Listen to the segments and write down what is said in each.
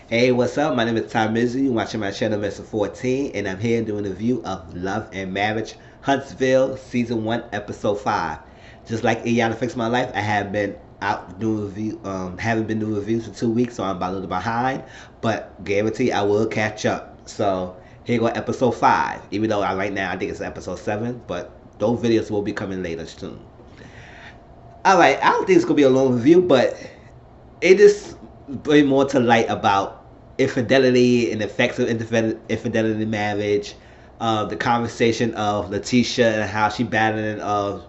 Hey, what's up? My name is Tom Mizzy. You're watching my channel, Mr. 14, and I'm here doing a review of Love and Marriage, Huntsville, Season 1, Episode 5. Just like Iana Fix My Life, I have been out doing review, haven't been doing reviews for 2 weeks, so I'm about a little behind, but guarantee I will catch up. So, here go Episode 5, even though right now I think it's Episode 7, but those videos will be coming later soon. Alright, I don't think it's going to be a long review, but it is bring more to light about infidelity and the effects of infidelity in marriage. The conversation of Letitia and how she battling of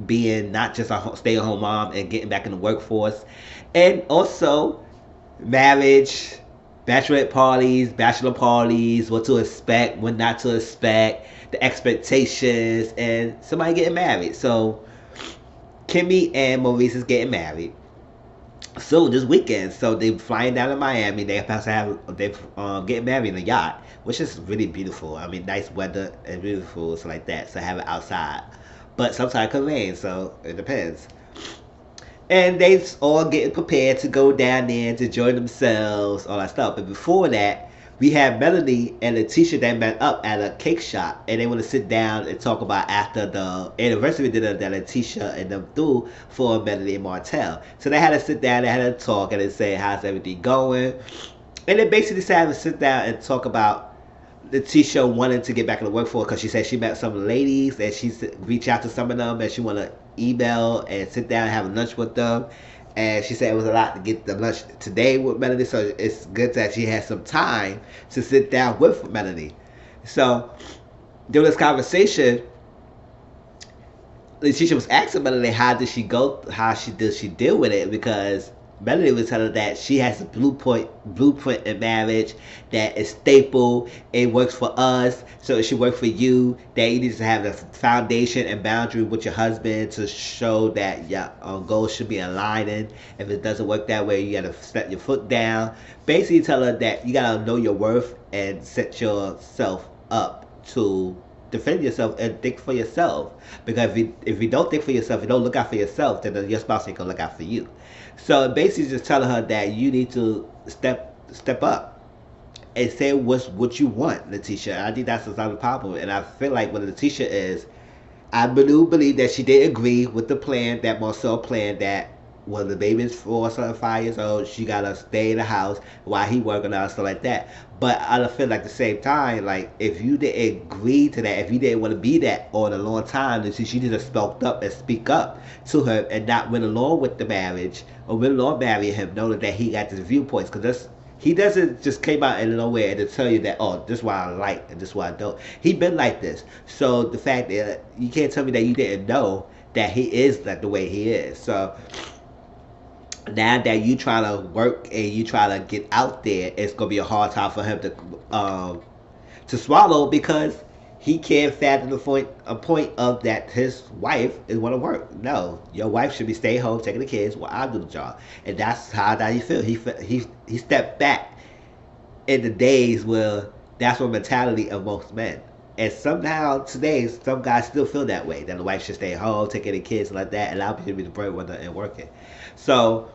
being not just a stay-at-home mom and getting back in the workforce, and also marriage, bachelor parties, what to expect, what not to expect, the expectations, and somebody getting married. So Kimmy and Maurice is getting married so this weekend. So they flying down to Miami. They supposed to have they getting married in a yacht, which is really beautiful. I mean, nice weather and beautiful, so like that. So have it outside, but sometimes it can rain, so it depends. And they all getting prepared to go down there to enjoy themselves, all that stuff. But before that, we have Melanie and Letitia that met up at a cake shop, and they want to sit down and talk about after the anniversary dinner that Letitia and them do for Melanie and Martell. So they had to sit down, they had to talk, and they say how's everything going, and they basically decided to sit down and talk about Letitia wanting to get back in the workforce because she said she met some ladies and she reached out to some of them and she want to email and sit down and have lunch with them. And she said it was a lot to get the lunch today with Melanie, so it's good that she has some time to sit down with Melanie. So during this conversation, Letitia was asking Melanie how did she deal with it, because Melanie was telling her that she has a blueprint in marriage that is staple. It works for us, so it should work for you. That you need to have the foundation and boundary with your husband to show that your goals should be aligning. If it doesn't work that way, you gotta set your foot down. Basically, tell her that you gotta know your worth and set yourself up to defend yourself and think for yourself. Because if you don't think for yourself, you don't look out for yourself, then your spouse ain't gonna look out for you. So basically, just telling her that you need to step up and say what you want, Letitia. I think that's the other problem, and I feel like what Letitia is, I do believe that she did agree with the plan that Marcel planned, that when the baby's 4 or 5 years old, she gotta stay in the house while he working out, stuff like that. But I feel like at the same time, like if you didn't agree to that, if you didn't want to be that on a long time, then she need to spoke up and speak up to her and not went along with the marriage or went along marrying him, knowing that he got his viewpoints. Because he doesn't just came out in nowhere and to tell you that, oh, this is why I like and this is why I don't. He been like this. So the fact that you can't tell me that you didn't know that he is like the way he is. So now that you trying to work and you trying to get out there, it's gonna be a hard time for him to swallow, because he can't fathom a point of that his wife is want to work. No, your wife should be staying home taking the kids while I do the job, and that's how that he feel. He stepped back in the days where that's the mentality of most men. And somehow today, some guys still feel that way, that the wife should stay home, taking the kids like that, and allow people to be the breadwinner and working. So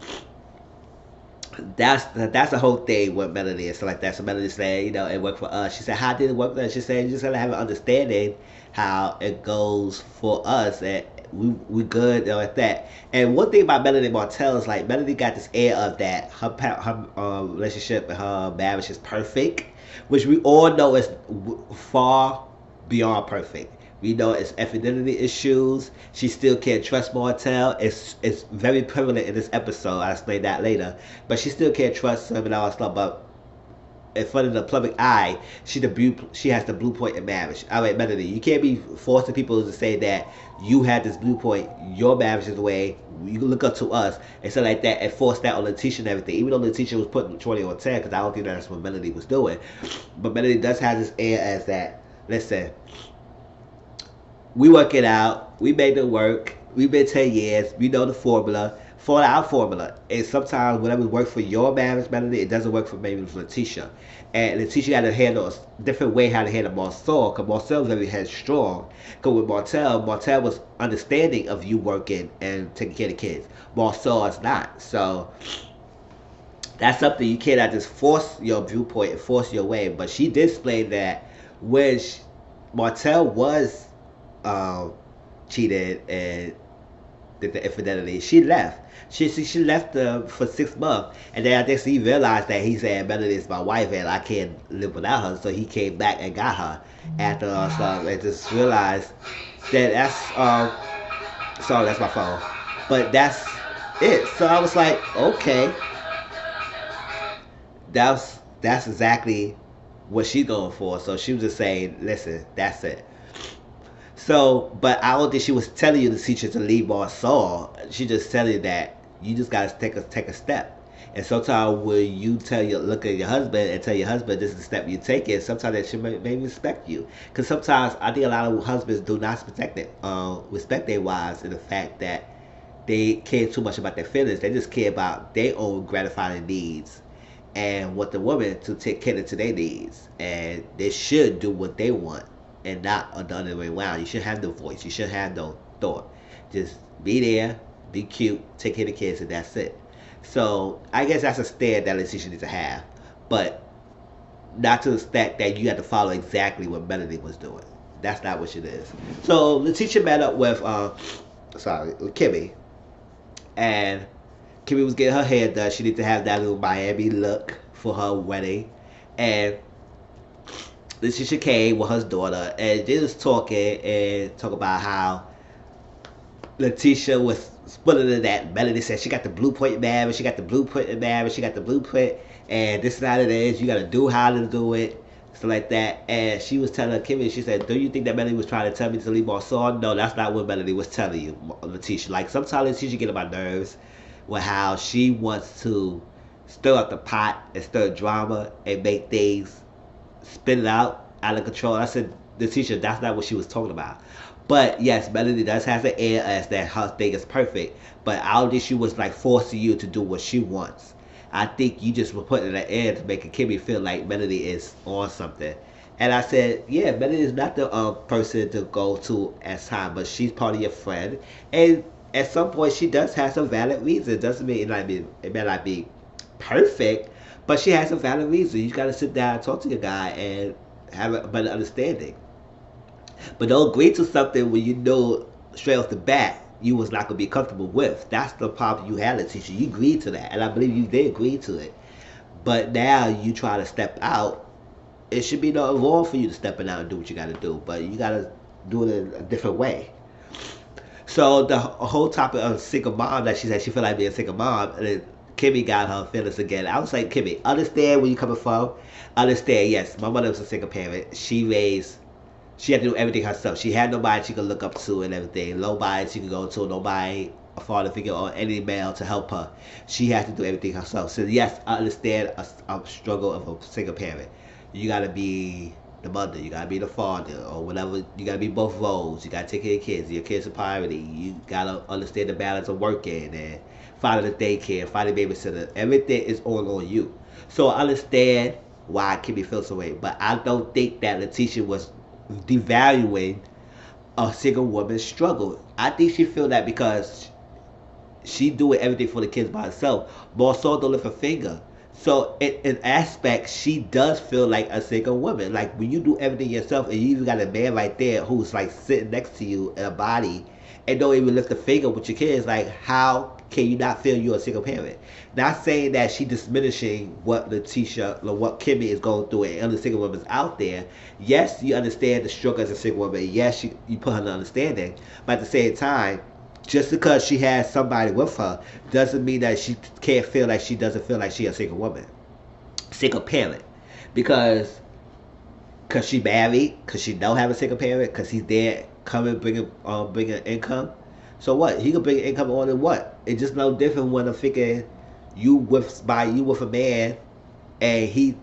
that's the whole thing with Melanie and stuff like that. So Melanie said, it worked for us. She said, how did it work for us? She said, you just gotta have an understanding how it goes for us, and we good like that. And one thing about Melanie Martell is, like, Melanie got this air of that her relationship and her marriage is perfect, which we all know is far beyond perfect. We know it's infidelity issues. She still can't trust Martell. It's very prevalent in this episode. I'll explain that later. But she still can't trust him and all that stuff. But in front of the public eye, she has the blueprint in marriage. All right, Melanie, you can't be forcing people to say that you had this blueprint, your marriage is the way, you can look up to us and stuff like that, and force that on Letitia and everything. Even though Letitia was putting 20 on 10, because I don't think that's what Melanie was doing. But Melanie does have this air as that, listen, we work it out. We made it work. We've been 10 years. We know the formula. Follow our formula. And sometimes whatever works for your marriage, Melanie, it doesn't work for maybe for Letitia. And Letitia had to handle a different way how to handle Marcel, because Marcel was very headstrong. Because with Martell was understanding of you working and taking care of the kids. Marcel is not. So That's something you cannot just force your viewpoint and force your way. But she did explain that when Martell was um, cheated and did the infidelity, she left. She left for 6 months, and then I think he realized that he said, "Melody is my wife, and I can't live without her." So he came back and got her after stuff, and just realized that sorry, that's my phone, but that's it. So I was like, okay, that's exactly what she's going for. So she was just saying, listen, that's it. So, but I don't think she was telling you the teacher to leave more Saul. She just telling you that you just gotta take a step. And sometimes when you look at your husband and tell your husband this is the step you take it, sometimes that should maybe respect you. Because sometimes I think a lot of husbands do not respect their wives in the fact that they care too much about their feelings. They just care about their own gratifying needs and want the woman to take care to their needs. And they should do what they want and not the other way around. You should have no voice. You should have no thought. Just be there, be cute, take care of the kids, and that's it. So I guess that's a stand that Letitia needs to have, but not to the extent that you have to follow exactly what Melody was doing. That's not what she is. So Letitia met up with with Kimmy, and Kimmy was getting her hair done. She needed to have that little Miami look for her wedding, and Letitia came with her daughter, and they was talking and talk about how Letitia was spilling in that. Melody said she got the blueprint marriage, she got the blueprint in marriage, she got the blueprint, and this is how it is. You got to do how to do it, stuff like that. And she was telling Kimmy, she said, "Do you think that Melody was trying to tell me to leave my son?" No, that's not what Melody was telling you, Letitia. Like sometimes Letitia get on my nerves with how she wants to stir up the pot and stir drama and make things spin it out of control. I said, Letitia, that's not what she was talking about. But yes, Melody does have an air as that her thing is perfect. But I don't think she was like forcing you to do what she wants. I think you just were putting an air to make Kimmy feel like Melody is on something. And I said, yeah, Melody is not the person to go to as time, but she's part of your friend. And at some point, she does have some valid reason. It doesn't mean it may not be perfect, but she has a valid reason. You got to sit down and talk to your guy and have a better understanding. But don't agree to something when you know straight off the bat you was not gonna be comfortable with. That's the problem you had, Letitia. You agreed to that, and I believe you did agree to it. But now you try to step out. It should be no wrong for you to step out and do what you got to do, but you got to do it in a different way. So the whole topic of single mom, that she said she feel like being a single mom, and then Kimmy got her feelings again. I was like, Kimmy, understand where you coming from. Understand, yes, my mother was a single parent. She had to do everything herself. She had nobody she could look up to and everything. Nobody she could go to. Nobody, a father figure or any male to help her. She had to do everything herself. So yes, I understand a struggle of a single parent. You gotta be the mother. You gotta be the father or whatever. You gotta be both roles. You gotta take care of your kids. Your kids are priority. You gotta understand the balance of working and finding the daycare, finding the babysitter. Everything is all on you. So I understand why Kimmy feels away, but I don't think that Letitia was devaluing a single woman's struggle. I think she feel that because she doing everything for the kids by herself. More so don't lift a finger. So in aspect, she does feel like a single woman. Like when you do everything yourself, and you even got a man right there who's like sitting next to you in a body, and don't even lift a finger with your kids. Like how can you not feel you're a single parent? Not saying that she diminishing what Letitia or what Kimmy is going through and other single women out there. Yes, you understand the struggle as a single woman. Yes, you put her in understanding. But at the same time, just because she has somebody with her doesn't mean that she can't feel like she doesn't feel like she's a single woman, single parent, because she married, because she don't have a single parent, because he's there coming bringing income. So what? He could bring income on in what? It's just no different when I'm thinking you with a man, and he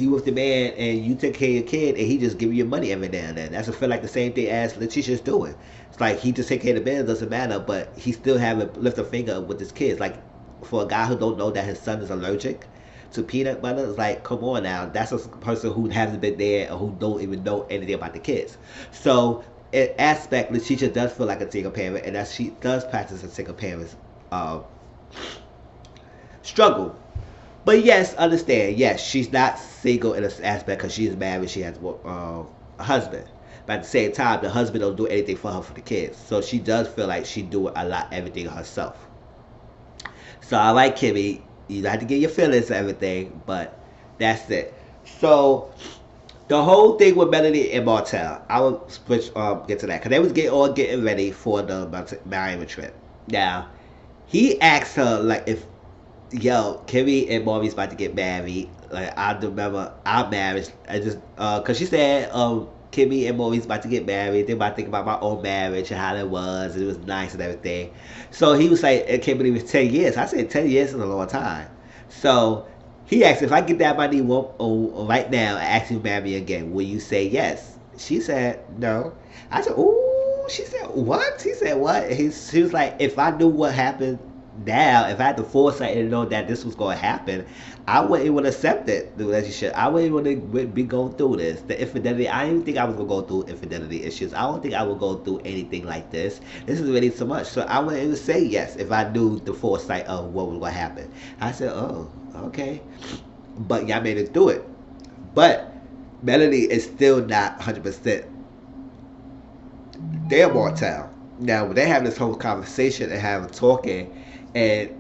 with the man, and you take care of your kid, and he just give you your money every now and then. That's I feel like the same thing as Letitia's doing. It's like he just take care of the man, it doesn't matter, but he still haven't lift a finger with his kids. Like for a guy who don't know that his son is allergic to peanut butter, it's like, come on now, that's a person who hasn't been there or who don't even know anything about the kids. So in aspect, Letitia does feel like a single parent, and that she does practice a single parent's struggle. But yes, understand. Yes, she's not single in this aspect because she is married. She has a husband. But at the same time, the husband don't do anything for her for the kids. So she does feel like she do a lot everything herself. So I like Kimmy. You have to get your feelings and everything, but that's it. So the whole thing with Melanie and Martell, I will switch get to that because they was getting ready for the Miami trip. Now he asked her like if yo, Kimmy and Maurice about to get married. Like I remember our marriage. I just cause she said Kimmy and Maurice about to get married. They about to think about my own marriage and how it was. And it was nice and everything. So he was like, it can't believe it's 10 years. I said 10 years is a long time. So he asked if I get that money right now and ask you to marry me again, will you say yes? She said no. I said, ooh. She said what? He said what? She was like, if I knew what happened now, if I had the foresight and know that this was going to happen, I wouldn't even accept it, the relationship. I wouldn't want to be going through this. The infidelity, I didn't think I was going to go through infidelity issues. I don't think I would go through anything like this. This is really so much. So I wouldn't even say yes if I knew the foresight of what was going to happen. I said, oh, okay. But y'all made it through it. But Melanie is still not 100% their Martell. Now, when they have this whole conversation and have talking, and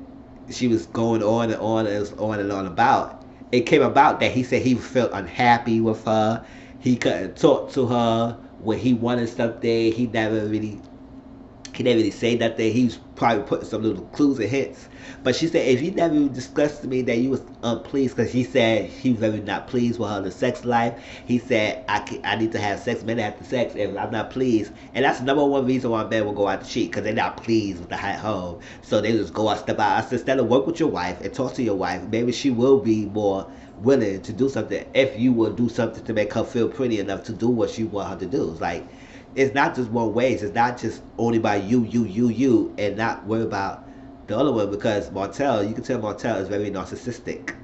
she was going on and on and on and on about. It came about that he said he felt unhappy with her. He couldn't talk to her when he wanted something. He didn't really say nothing. He was probably putting some little clues and hints. But she said, if you never discussed to me that you was unpleased, because he said he was very not pleased with her in the sex life. He said, I need to have sex, men after sex, if I'm not pleased. And that's the number one reason why men will go out to cheat, because they're not pleased with the at home. So they just go out, step out. I said, instead of work with your wife and talk to your wife, maybe she will be more willing to do something if you will do something to make her feel pretty enough to do what you want her to do. It's like, it's not just one way. It's not just only about you, and not worry about the other one, because Martell, you can tell Martell is very narcissistic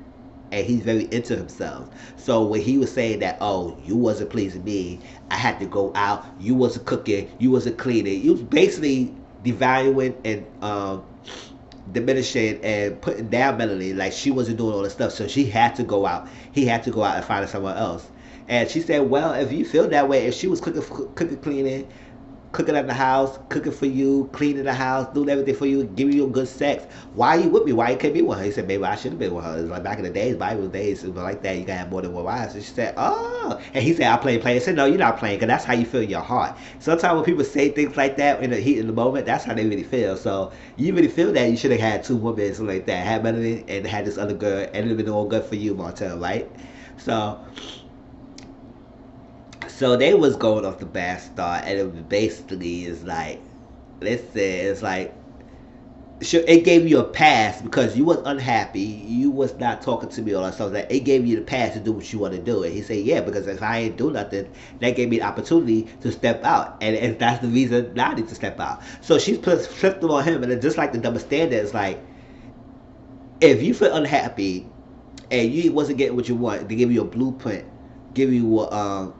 and he's very into himself. So when he was saying that, oh, you wasn't pleasing me, I had to go out, you wasn't cooking, you wasn't cleaning, you was basically devaluing and diminishing and putting down Melanie, like she wasn't doing all this stuff, so she had to go out. He had to go out and find someone else. And she said, well, if you feel that way, if she was cooking, cleaning, cooking at the house, cooking for you, cleaning the house, doing everything for you, giving you good sex, why are you with me? Why you can't be with her? He said, maybe I should have been with her. It's like back in the days, Bible days, it was like that. You gotta have more than one wife. So she said, oh. And he said, I play. I said, no, you're not playing, because that's how you feel in your heart. Sometimes when people say things like that in the heat of the moment, that's how they really feel. So you really feel that you should have had two women, something like that. Had Melanie and had this other girl, and it would have been all good for you, Martell, right? So they was going off the bad start, and it basically is like, listen, it's like, sure, it gave you a pass because you was unhappy, you was not talking to me all that stuff. That it gave you the pass to do what you want to do. And he said, yeah, because if I ain't do nothing, that gave me the opportunity to step out, and that's the reason now I need to step out. So she's flipped on him, and just like the double standard, it's like, if you feel unhappy and you wasn't getting what you want, they give you a blueprint, give you a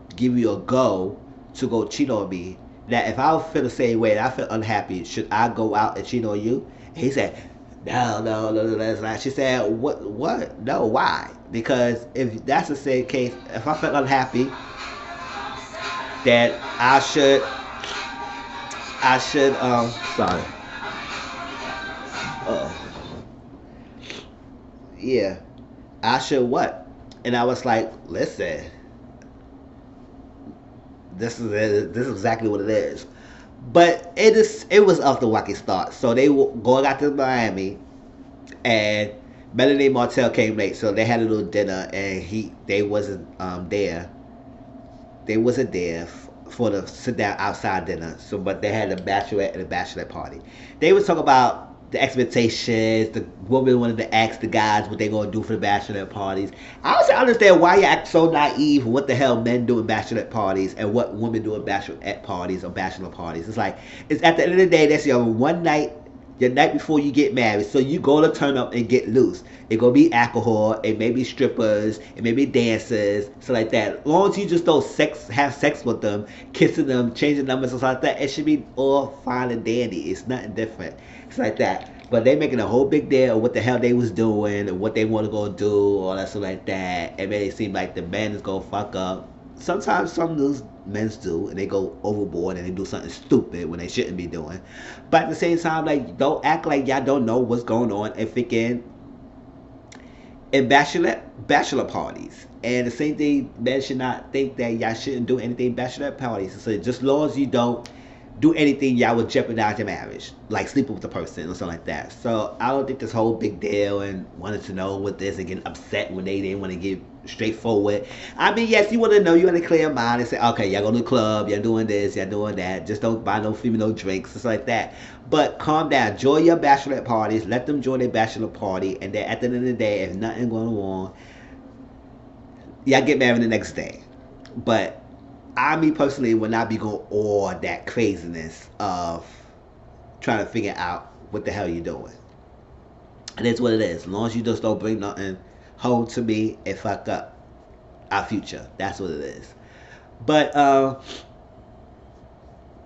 go to go cheat on me. That if I feel the same way and I feel unhappy, should I go out and cheat on you? And he said, no, that's not. She said, what? No, why? Because if that's the same case, if I feel unhappy, then I should, sorry. Yeah, I should what? And I was like, listen, this is exactly what it is. But it was off the wacky start. So they were going out to Miami, and Melanie Martell came late, so they had a little dinner, and they wasn't there. They wasn't there for the sit down outside dinner. So, but they had a bachelorette and a bachelorette party. They was talking about the expectations. The woman wanted to ask the guys what they gonna do for the bachelorette parties. I also understand why you act so naive. What the hell men do in bachelorette parties and what women do in bachelorette parties or bachelor parties. It's like, it's at the end of the day, that's your one night, the night before you get married. So you go to turn up and get loose. It gonna be alcohol, it may be strippers, it may be dancers, so like that. As long as you just don't have sex with them, kissing them, changing numbers and stuff like that, it should be all fine and dandy. It's nothing different. It's like that. But they making a whole big deal of what the hell they was doing and what they want to go do, all that stuff like that. And made it seem like the men is gonna fuck up. Sometimes some of those men do, and they go overboard and they do something stupid when they shouldn't be doing. But at the same time, like, don't act like y'all don't know what's going on and freaking in bachelor parties. And the same thing, men should not think that y'all shouldn't do anything bachelor parties. So just as long as you don't do anything y'all would jeopardize your marriage, like sleeping with a person or something like that. So I don't think this whole big deal and wanted to know what this and getting upset when they didn't want to get straightforward. I mean, yes, you want to know, you want to clear your mind and say, okay, y'all go to the club, y'all doing this, y'all doing that. Just don't buy no female no drinks, stuff like that. But calm down, enjoy your bachelorette parties, let them join their bachelor party, and then at the end of the day, if nothing going on, y'all get married the next day. But I, me personally, would not be going all that craziness of trying to figure out what the hell you're doing. And it's what it is. As long as you just don't bring nothing home to me and fuck up our future. That's what it is. But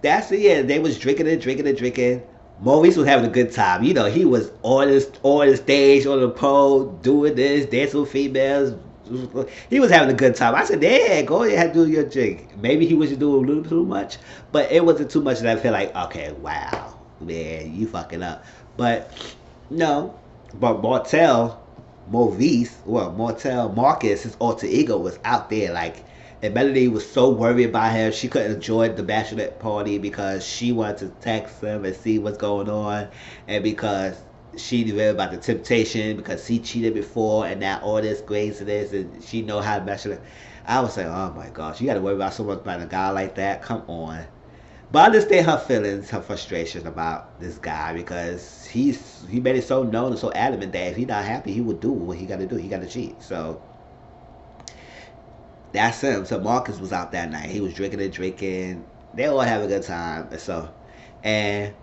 that's it. Yeah, they was drinking and drinking and drinking. Maurice was having a good time. You know, he was on the stage, on the pole, doing this, dancing with females. He was having a good time. I said, yeah, go ahead and do your drink. Maybe he was doing a little too much, but it wasn't too much that I feel like, okay, wow, man, you fucking up. But no, but Marcus, his alter ego, was out there. Like, and Melody was so worried about him. She couldn't enjoy the bachelorette party because she wanted to text him and see what's going on, and because she read about the temptation because he cheated before and now all this craziness and she know how to bachelor. I was like, oh my gosh, you got to worry about someone about a guy like that? Come on. But I understand her feelings, her frustration about this guy because he made it so known and so adamant that if he's not happy, he would do what he got to do. He got to cheat. So that's him. So Marcus was out that night. He was drinking and drinking. They all have a good time. And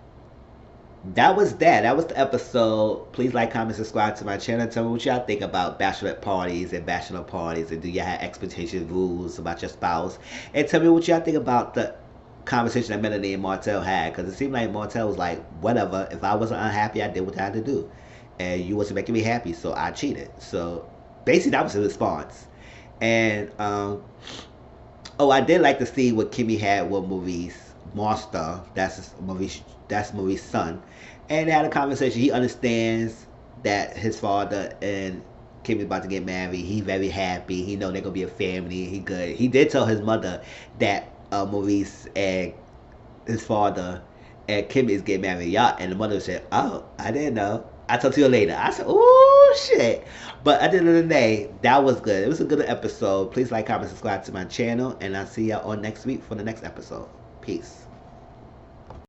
that was that. That was the episode. Please like, comment, subscribe to my channel. Tell me what y'all think about bachelorette parties and bachelor parties. And do y'all have expectations, rules about your spouse? And tell me what y'all think about the conversation that Melanie and Martell had. Because it seemed like Martell was like, whatever. If I wasn't unhappy, I did what I had to do. And you wasn't making me happy, so I cheated. So basically, that was the response. And, I did like to see what Kimmy had with Maurice. Monster, that's Maurice's son, and they had a conversation. He understands that his father and Kimmy's about to get married. He very happy. He know they're gonna be a family. He good. He did tell his mother that Maurice and his father and Kimmy is getting married. Yeah, and the mother said, "Oh, I didn't know. I'll talk to you later." I said, "Oh shit!" But at the end of the day, that was good. It was a good episode. Please like, comment, subscribe to my channel, and I'll see y'all on next week for the next episode. Peace.